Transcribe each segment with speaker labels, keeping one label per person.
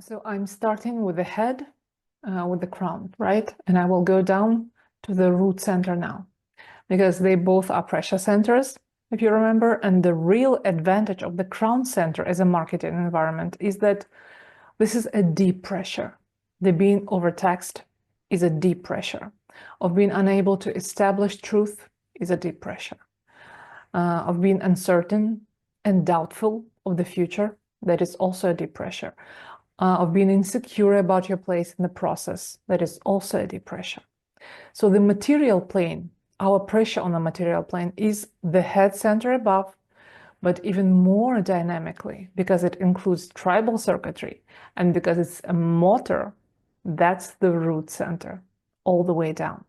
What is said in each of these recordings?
Speaker 1: So I'm starting with the head, with the crown, right? And I will go down to the root center now, because they both are pressure centers, if you remember. And the real advantage of the crown center as a marketing environment is that this is a deep pressure. The being overtaxed is a deep pressure. Of being unable to establish truth is a deep pressure. Of being uncertain and doubtful of the future, that is also a deep pressure. Of being insecure about your place in the process, that is also a deep pressure. So the material plane, our pressure on the material plane is the head center above, but even more dynamically, because it includes tribal circuitry and because it's a motor, that's the root center all the way down.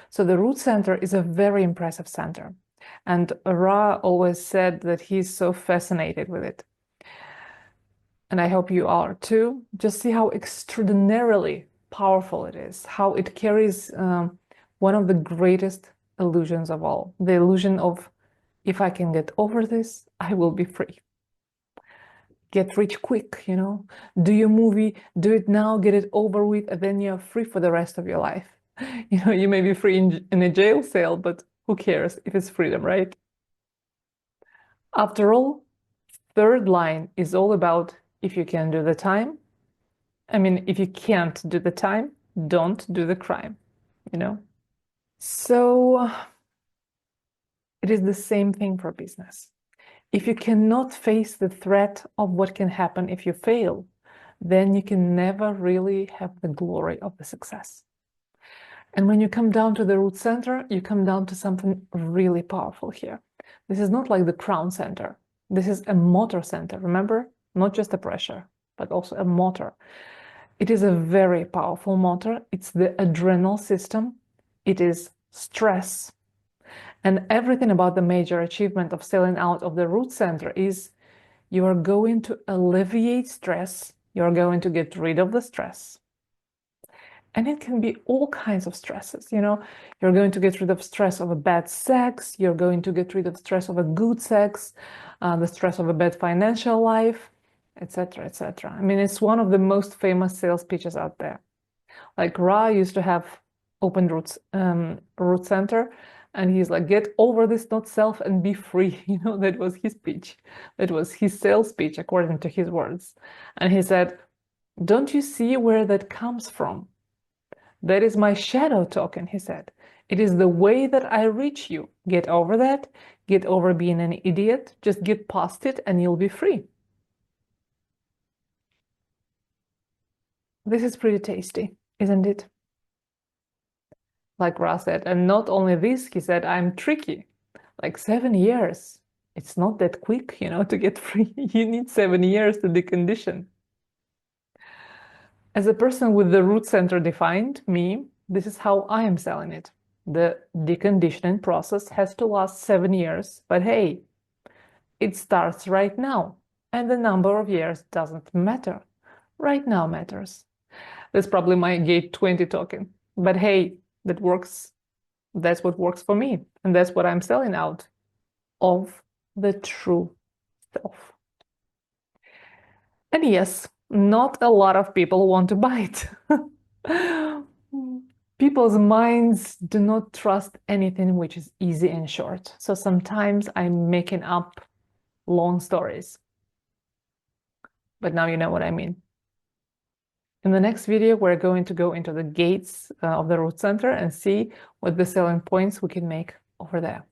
Speaker 1: So the root center is a very impressive center. And Ra always said that he's so fascinated with it. And I hope you are too. Just see how extraordinarily powerful it is, how it carries one of the greatest illusions of all, the illusion of, if I can get over this, I will be free. Get rich quick, you know, do your movie, do it now, get it over with, and then you're free for the rest of your life. You know, you may be free in a jail cell, but who cares if it's freedom, right? After all, third line is all about if you can do the time. I mean, if you can't do the time, don't do the crime, you know? So it is the same thing for business. If you cannot face the threat of what can happen if you fail, then you can never really have the glory of the success. And when you come down to the root center, you come down to something really powerful here. This is not like the crown center. This is a motor center, remember? Not just a pressure, but also a motor. It is a very powerful motor. It's the adrenal system. It is stress. And everything about the major achievement of selling out of the root center is you are going to alleviate stress. You're going to get rid of the stress. And it can be all kinds of stresses, you know. You're going to get rid of stress of a bad sex. You're going to get rid of stress of a good sex, the stress of a bad financial life, etc., etc. I mean, it's one of the most famous sales pitches out there. Like Ra used to have open root center, and he's like, get over this not self and be free. You know, that was his pitch. That was his sales pitch, according to his words. And he said, don't you see where that comes from? That is my shadow token, he said. It is the way that I reach you. Get over that. Get over being an idiot. Just get past it and you'll be free. This is pretty tasty, isn't it? Like Ra said. And not only this, he said, I'm tricky. Like 7 years. It's not that quick, you know, to get free. You need 7 years to decondition. As a person with the root center defined, me, this is how I am selling it. The deconditioning process has to last 7 years, but hey, it starts right now, and the number of years doesn't matter. Right now matters. That's probably my gate 20 token, but hey, that works. That's what works for me, and that's what I'm selling out of the true self. And yes, not a lot of people want to buy it. People's minds do not trust anything which is easy and short. So sometimes I'm making up long stories. But now you know what I mean. In the next video, we're going to go into the gates of the root center and see what the selling points we can make over there.